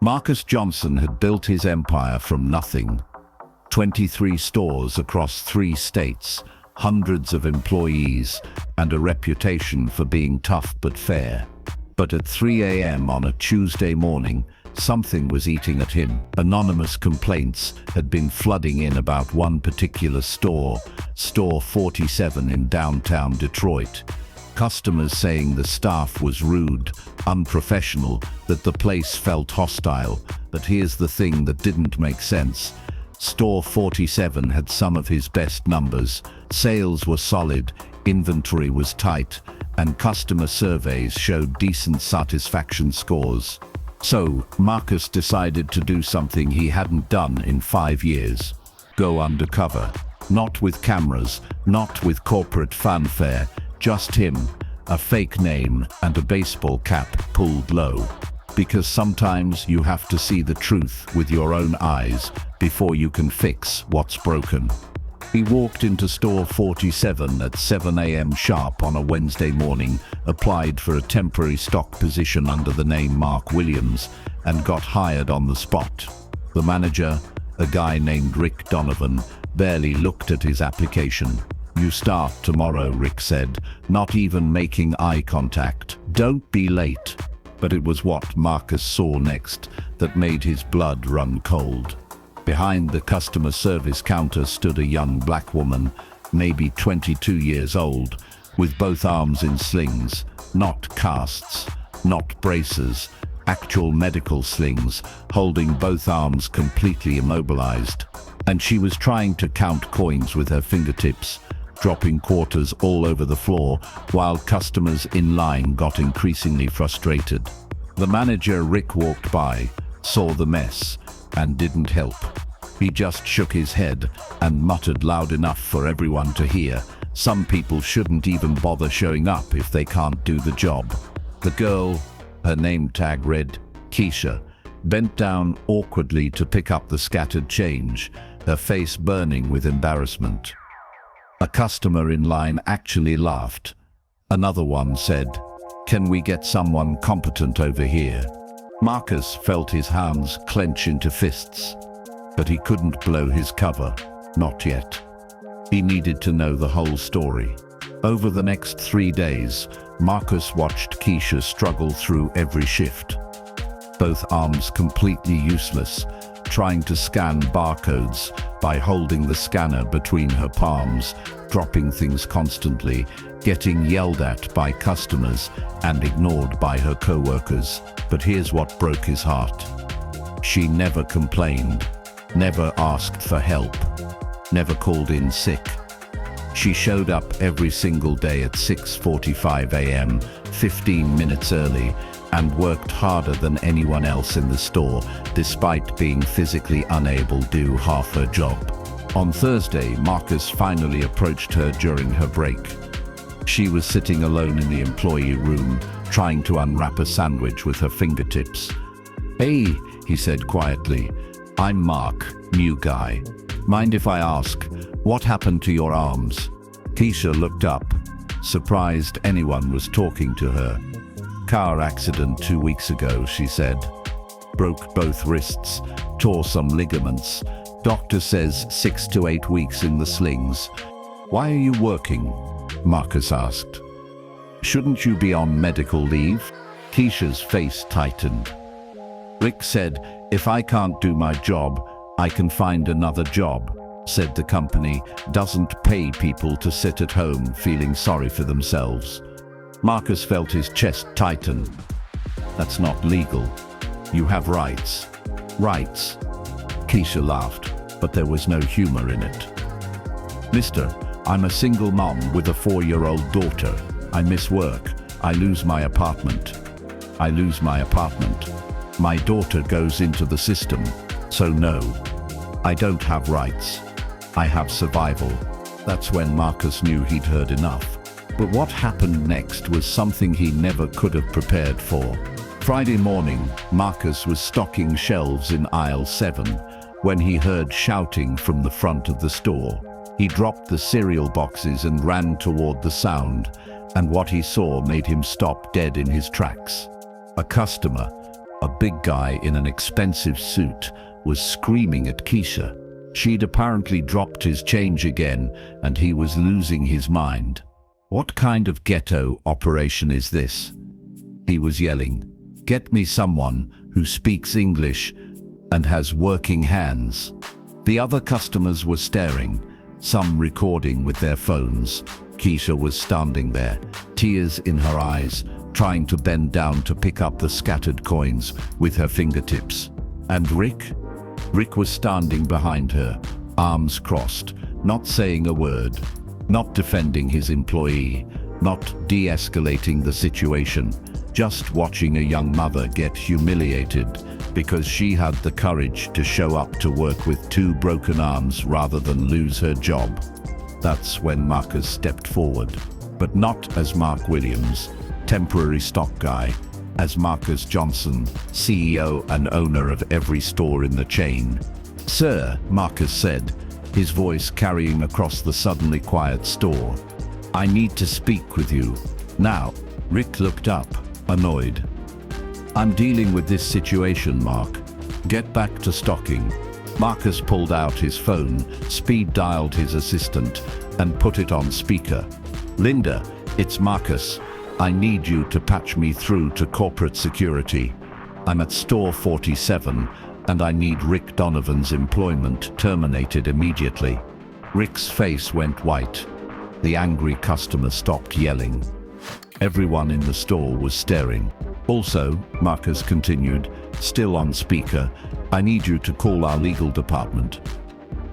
Marcus Johnson had built his empire from nothing. 23 stores across 3 states, hundreds of employees, and a reputation for being tough but fair. But at 3 a.m. on a Tuesday morning, something was eating at him. Anonymous complaints had been flooding in about one particular store, Store 47 in downtown Detroit. Customers saying the staff was rude, unprofessional, that the place felt hostile. But here's the thing that didn't make sense. Store 47 had some of his best numbers. Sales were solid, inventory was tight, and customer surveys showed decent satisfaction scores. So, Marcus decided to do something he hadn't done in 5 years. Go undercover. Not with cameras, not with corporate fanfare, just him, a fake name, and a baseball cap pulled low. Because sometimes you have to see the truth with your own eyes before you can fix what's broken. He walked into Store 47 at 7 a.m. sharp on a Wednesday morning, applied for a temporary stock position under the name Mark Williams, and got hired on the spot. The manager, a guy named Rick Donovan, barely looked at his application. "You start tomorrow," Rick said, not even making eye contact. "Don't be late." But it was what Marcus saw next that made his blood run cold. Behind the customer service counter stood a young black woman, maybe 22 years old, with both arms in slings, not casts, not braces, actual medical slings, holding both arms completely immobilized. And she was trying to count coins with her fingertips, dropping quarters all over the floor, while customers in line got increasingly frustrated. The manager, Rick, walked by, saw the mess, and didn't help. He just shook his head and muttered loud enough for everyone to hear, "Some people shouldn't even bother showing up if they can't do the job." The girl, her name tag read Keisha, bent down awkwardly to pick up the scattered change, her face burning with embarrassment. A customer in line actually laughed. Another one said, "Can we get someone competent over here?" Marcus felt his hands clench into fists, but he couldn't blow his cover, not yet. He needed to know the whole story. Over the next 3 days, Marcus watched Keisha struggle through every shift. Both arms completely useless, trying to scan barcodes by holding the scanner between her palms, dropping things constantly, getting yelled at by customers and ignored by her co-workers. But here's what broke his heart. She never complained, never asked for help, never called in sick. She showed up every single day at 6:45 a.m., 15 minutes early, and worked harder than anyone else in the store, despite being physically unable to do half her job. On Thursday, Marcus finally approached her during her break. She was sitting alone in the employee room, trying to unwrap a sandwich with her fingertips. "Hey," he said quietly, "I'm Mark, new guy. Mind if I ask, what happened to your arms?" Keisha looked up, surprised anyone was talking to her. "Car accident 2 weeks ago," she said. "Broke both wrists, tore some ligaments. Doctor says 6 to 8 weeks in the slings." "Why are you working?" Marcus asked. "Shouldn't you be on medical leave?" Keisha's face tightened. "Rick said, if I can't do my job, I can find another job. Said the company doesn't pay people to sit at home feeling sorry for themselves." Marcus felt his chest tighten. "That's not legal. You have rights." "Rights?" Keisha laughed, but there was no humor in it. "Mister, I'm a single mom with a 4-year-old daughter. I miss work. I lose my apartment. My daughter goes into the system. So no, I don't have rights. I have survival." That's when Marcus knew he'd heard enough. But what happened next was something he never could have prepared for. Friday morning, Marcus was stocking shelves in aisle 7 when he heard shouting from the front of the store. He dropped the cereal boxes and ran toward the sound, and what he saw made him stop dead in his tracks. A customer, A big guy in an expensive suit was screaming at Keisha. She'd apparently dropped his change again, and he was losing his mind. "What kind of ghetto operation is this?" he was yelling. "Get me someone who speaks English and has working hands." The other customers were staring, some recording with their phones. Keisha was standing there, tears in her eyes, trying to bend down to pick up the scattered coins with her fingertips. And Rick? Rick was standing behind her, arms crossed, not saying a word, not defending his employee, not de-escalating the situation, just watching a young mother get humiliated because she had the courage to show up to work with two broken arms rather than lose her job. That's when Marcus stepped forward, but not as Mark Williams, temporary stock guy, as Marcus Johnson, CEO and owner of every store in the chain. "Sir," Marcus said, his voice carrying across the suddenly quiet store, "I need to speak with you now." Rick looked up, annoyed. "I'm dealing with this situation, Mark. Get back to stocking." Marcus pulled out his phone, speed-dialed his assistant, and put it on speaker. "Linda, it's Marcus. I need you to patch me through to corporate security. I'm at store 47, and I need Rick Donovan's employment terminated immediately." Rick's face went white. The angry customer stopped yelling. Everyone in the store was staring. "Also," Marcus continued, still on speaker, "I need you to call our legal department.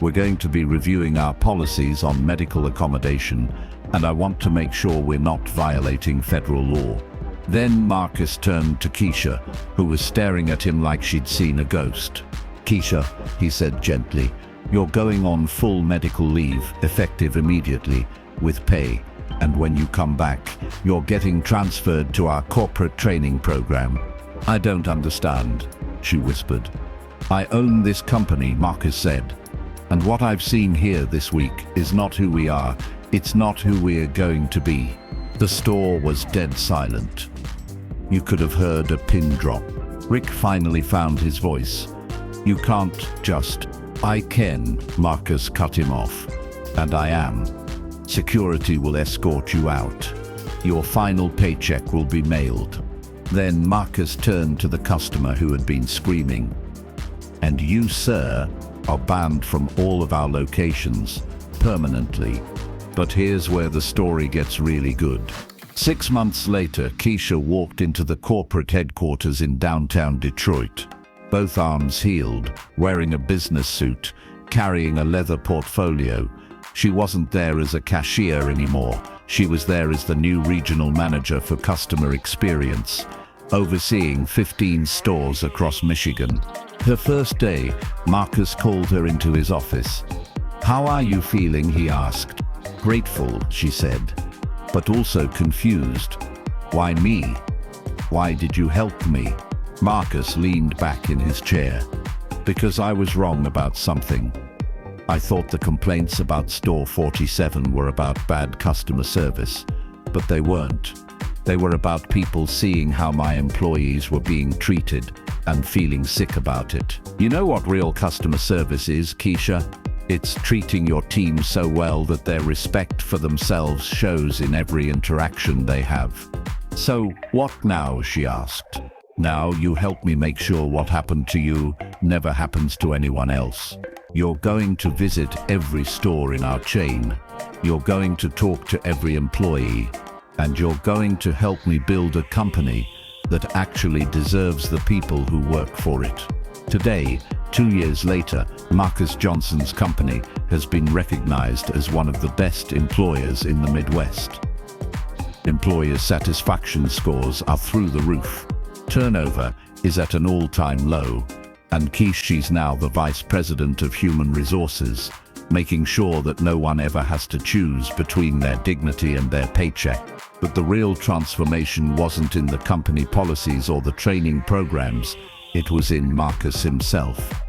We're going to be reviewing our policies on medical accommodation, and I want to make sure we're not violating federal law." Then Marcus turned to Keisha, who was staring at him like she'd seen a ghost. "Keisha," he said gently, "you're going on full medical leave, effective immediately, with pay. And when you come back, you're getting transferred to our corporate training program." "I don't understand," she whispered. "I own this company," Marcus said. "And what I've seen here this week is not who we are. It's not who we're going to be." The store was dead silent. You could have heard a pin drop. Rick finally found his voice. "You can't just..." "I can," Marcus cut him off. "And I am. Security will escort you out. Your final paycheck will be mailed." Then Marcus turned to the customer who had been screaming. "And you, sir, are banned from all of our locations, permanently." But here's where the story gets really good. 6 months later, Keisha walked into the corporate headquarters in downtown Detroit, both arms healed, wearing a business suit, carrying a leather portfolio. She wasn't there as a cashier anymore. She was there as the new regional manager for customer experience, overseeing 15 stores across Michigan. Her first day, Marcus called her into his office. "How are you feeling?" he asked. "Grateful," she said, "but also confused." "Why me? Why did you help me?" Marcus leaned back in his chair. "Because I was wrong about something. I thought the complaints about store 47 were about bad customer service, but they weren't. They were about people seeing how my employees were being treated and feeling sick about it. You know what real customer service is, Keisha? It's treating your team so well that their respect for themselves shows in every interaction they have." "So, what now?" she asked. "Now you help me make sure what happened to you never happens to anyone else. You're going to visit every store in our chain. You're going to talk to every employee. And you're going to help me build a company that actually deserves the people who work for it." Today, 2 years later, Marcus Johnson's company has been recognized as one of the best employers in the Midwest. Employer satisfaction scores are through the roof. Turnover is at an all-time low, and Keisha's now the Vice President of Human Resources, making sure that no one ever has to choose between their dignity and their paycheck. But the real transformation wasn't in the company policies or the training programs, it was in Marcus himself.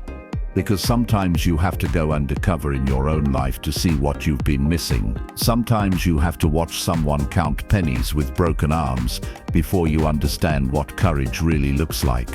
Because sometimes you have to go undercover in your own life to see what you've been missing. Sometimes you have to watch someone count pennies with broken arms before you understand what courage really looks like.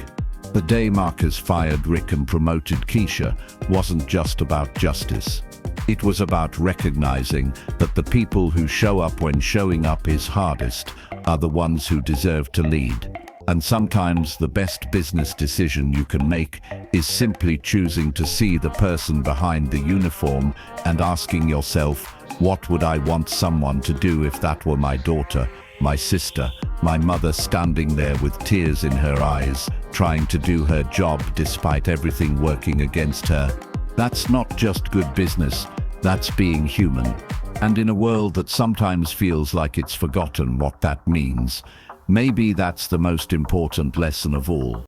The day Marcus fired Rick and promoted Keisha wasn't just about justice. It was about recognizing that the people who show up when showing up is hardest are the ones who deserve to lead. And sometimes the best business decision you can make is simply choosing to see the person behind the uniform and asking yourself, what would I want someone to do if that were my daughter, my sister, my mother standing there with tears in her eyes, trying to do her job despite everything working against her? That's not just good business, that's being human. And in a world that sometimes feels like it's forgotten what that means, maybe that's the most important lesson of all.